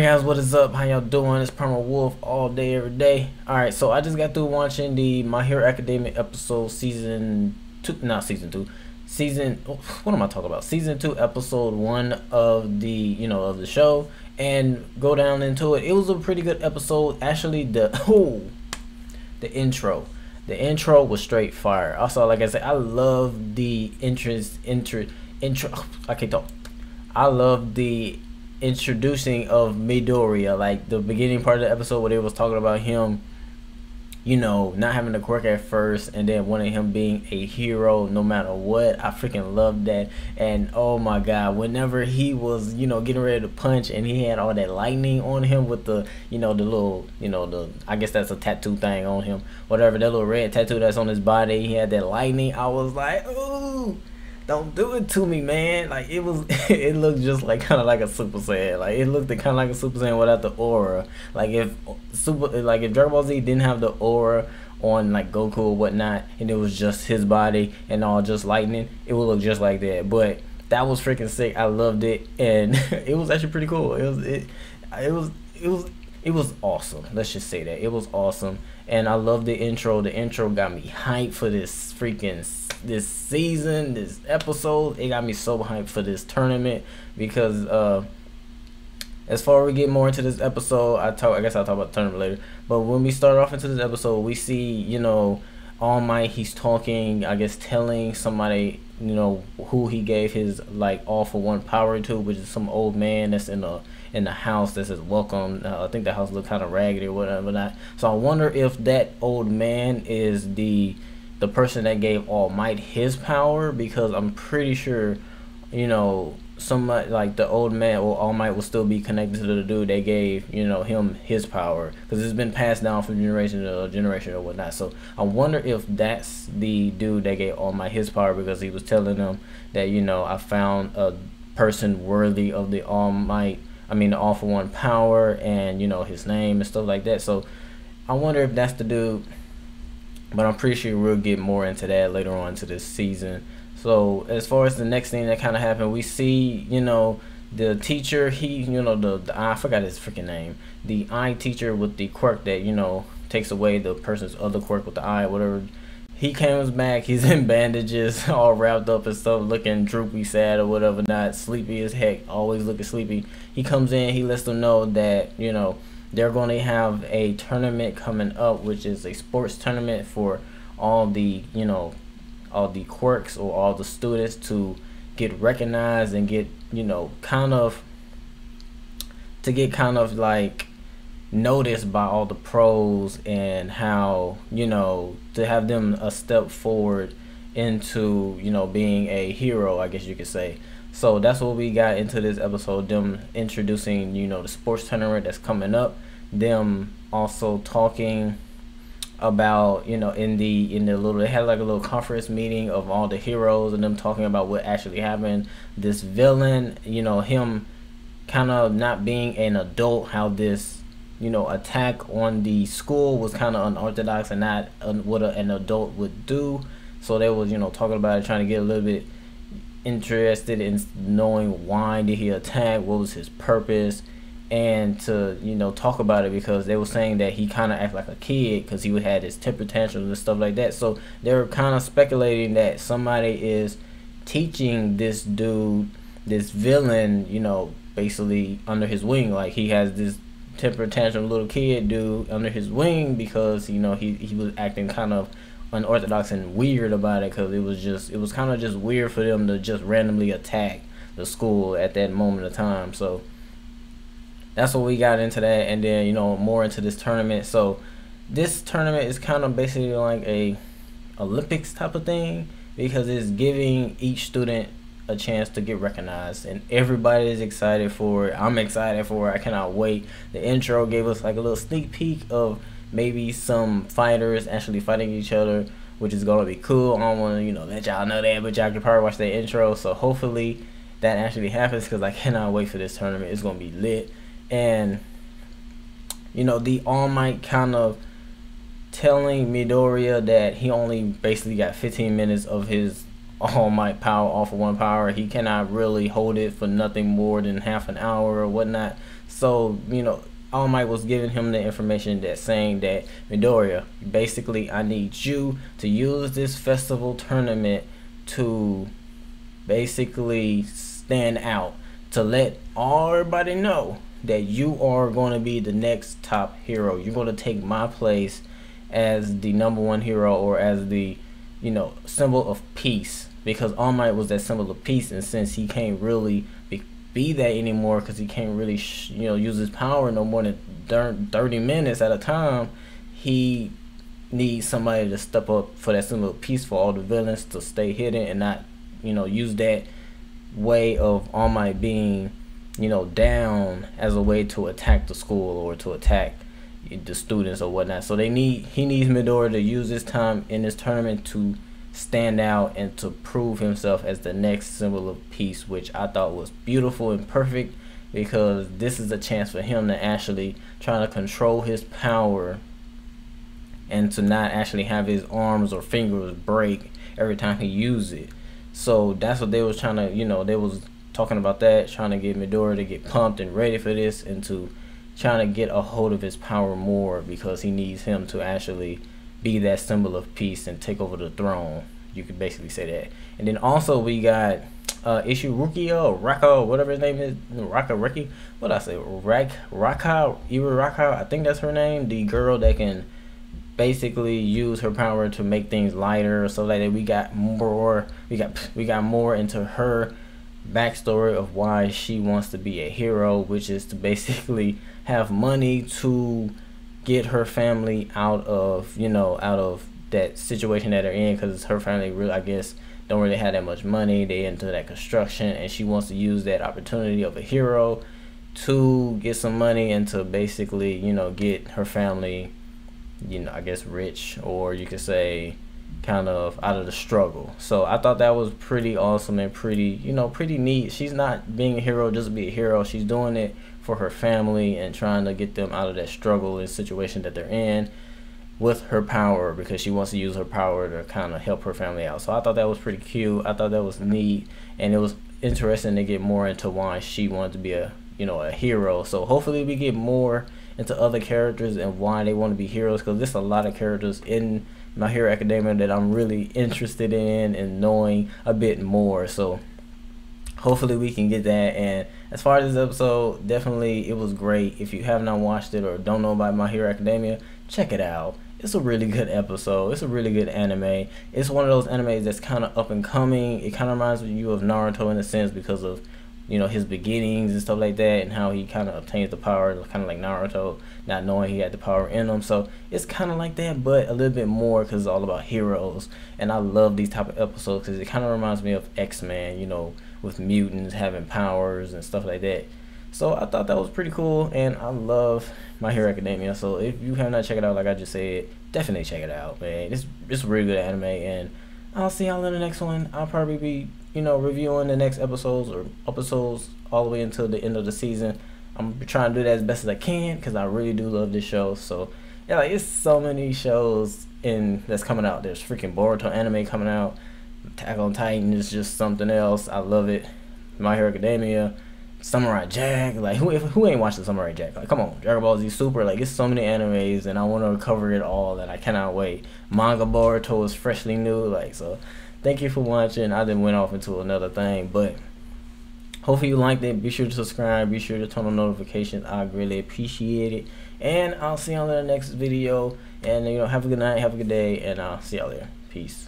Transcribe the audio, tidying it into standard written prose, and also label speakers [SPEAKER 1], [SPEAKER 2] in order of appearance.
[SPEAKER 1] Alright guys, what is up? How y'all doing? It's PrimalWolf all day, every day. Alright, so I just got through watching the My Hero Academia episode season 2, not season 2, what am I talking about? Season 2, episode 1 of the, of the show, and go down into it. It was a pretty good episode. Actually, the intro. The intro was straight fire. Also, like I said, I love the intro. I can't talk. I love the introducing of Midoriya, like the beginning part of the episode where they was talking about him, not having to quirk at first, and then wanting him being a hero no matter what. I freaking loved that. And oh my god, whenever he was, getting ready to punch, and he had all that lightning on him with the, the little, I guess that's a tattoo thing on him, whatever, that little red tattoo that's on his body, he had that lightning. I was like, ooh, don't do it to me, man. Like, it looked just like kind of like a Super Saiyan. Like, it looked kind of like a Super Saiyan without the aura. Like, if Dragon Ball Z didn't have the aura on like Goku or whatnot, and it was just his body and all just lightning, it would look just like that. But that was freaking sick. I loved it, and it was actually pretty cool. It was awesome. Let's just say that it was awesome, and I love the intro. The intro got me hyped for this season, this episode. It got me so hyped for this tournament because as far as we get more into this episode, I guess I'll talk about the tournament later. But when we start off into this episode, we see All Might. He's talking, I guess, telling somebody who he gave his like all for one power to, which is some old man that's in the house that says welcome. I think the house looked kind of raggedy or whatever not. So I wonder if that old man is the person that gave All Might his power, because I'm pretty sure somebody like the old man or All Might will still be connected to the dude that gave him his power, because it's been passed down from generation to generation or whatnot. So I wonder if that's the dude that gave All Might his power, because he was telling them that I found a person worthy of the All Might, the all for one power, and his name and stuff like that. So I wonder if that's the dude, but I'm pretty sure we'll get more into that later on into this season. So as far as the next thing that kind of happened, we see the teacher, he I forgot his freaking name, the eye teacher with the quirk that takes away the person's other quirk with the eye, whatever. He comes back, he's in bandages, all wrapped up and stuff, looking droopy, sad or whatever not, sleepy as heck, always looking sleepy. He comes in, he lets them know that they're going to have a tournament coming up, which is a sports tournament for all the all the quirks or all the students to get recognized and get kind of like noticed by all the pros, and how to have them a step forward into being a hero, I guess you could say. So that's what we got into this episode, them introducing the sports tournament that's coming up, them also talking about in the little, they had like a little conference meeting of all the heroes, and them talking about what actually happened. This villain, him kind of not being an adult, how this attack on the school was kind of unorthodox and not what an adult would do. So they was talking about it, trying to get a little bit interested in knowing why did he attack, what was his purpose, and to talk about it, because they were saying that he kind of act like a kid because he would have his temper tantrums and stuff like that. So they were kind of speculating that somebody is teaching this dude, this villain, basically under his wing. Like, he has this temper tantrum little kid dude under his wing, because he was acting kind of unorthodox and weird about it, because it was kind of just weird for them to just randomly attack the school at that moment of time. So that's what we got into that, and then more into this tournament. So this tournament is kind of basically like a Olympics type of thing, because it's giving each student a chance to get recognized, and everybody is excited for it. I'm excited for it. I cannot wait. The intro gave us like a little sneak peek of maybe some fighters actually fighting each other, which is gonna be cool. I don't want to let y'all know that, but y'all can probably watch the intro. So hopefully that actually happens, because I cannot wait for this tournament. It's gonna be lit. And the All Might kind of telling Midoriya that he only basically got 15 minutes of his All Might power, all for one power. He cannot really hold it for nothing more than half an hour or whatnot. So, All Might was giving him the information that saying that, Midoriya, basically I need you to use this festival tournament to basically stand out, to let everybody know that you are going to be the next top hero. You're going to take my place as the #1 hero, or as the symbol of peace, because All Might was that symbol of peace, and since he can't really be that anymore, because he can't really use his power no more than 30 minutes at a time, he needs somebody to step up for that symbol of peace, for all the villains to stay hidden and not use that way of All Might being down as a way to attack the school or to attack the students or whatnot. So he needs Midoriya to use this time in this tournament to stand out and to prove himself as the next symbol of peace, which I thought was beautiful and perfect, because this is a chance for him to actually try to control his power and to not actually have his arms or fingers break every time he uses it. So that's what they was trying to, they was talking about that, trying to get Midoriya to get pumped and ready for this, and to trying to get a hold of his power more, because he needs him to actually be that symbol of peace and take over the throne. You could basically say that. And then also we got Rukia or Raka, whatever his name is, Raki. What did I say? Raka, I think that's her name. The girl that can basically use her power to make things lighter, so that we got more into her backstory of why she wants to be a hero, which is to basically have money to get her family out of that situation that they're in, because her family really, I guess, don't really have that much money. They into that construction, and she wants to use that opportunity of a hero to get some money and to basically get her family I guess rich, or you could say kind of out of the struggle. So I thought that was pretty awesome and pretty neat. She's not being a hero just to be a hero. She's doing it for her family and trying to get them out of that struggle and situation that they're in with her power, because she wants to use her power to kind of help her family out. So I thought that was pretty cute. I thought that was neat, and it was interesting to get more into why she wanted to be a hero. So hopefully we get more into other characters and why they want to be heroes, because there's a lot of characters in My Hero Academia that I'm really interested in and knowing a bit more. So hopefully we can get that. And as far as this episode, definitely it was great. If you have not watched it or don't know about My Hero Academia, check it out. It's a really good episode. It's a really good anime. It's one of those animes that's kind of up and coming. It kind of reminds you of Naruto in a sense, because of his beginnings and stuff like that, and how he kind of obtains the power, kind of like Naruto, not knowing he had the power in him. So it's kind of like that, but a little bit more, because it's all about heroes. And I love these type of episodes, because it kind of reminds me of X-Men, with mutants having powers and stuff like that. So I thought that was pretty cool, and I love My Hero Academia. So if you have not checked it out, like I just said, definitely check it out, man. It's a really good anime, and I'll see y'all in the next one. I'll probably be reviewing the next episodes all the way until the end of the season. I'm trying to do that as best as I can, because I really do love this show. So yeah, like, it's so many shows that's coming out. There's freaking Boruto anime coming out. Attack on Titan is just something else. I love it. My Hero Academia, Samurai Jack. Like, who ain't watched the Samurai Jack? Like, come on, Dragon Ball Z Super. Like, it's so many animes, and I want to cover it all, and I cannot wait. Manga Boruto is freshly new. Like, so thank you for watching. I then went off into another thing, but hopefully you liked it. Be sure to subscribe. Be sure to turn on notifications. I really appreciate it. And I'll see y'all in the next video. And have a good night, have a good day, and I'll see y'all there. Peace.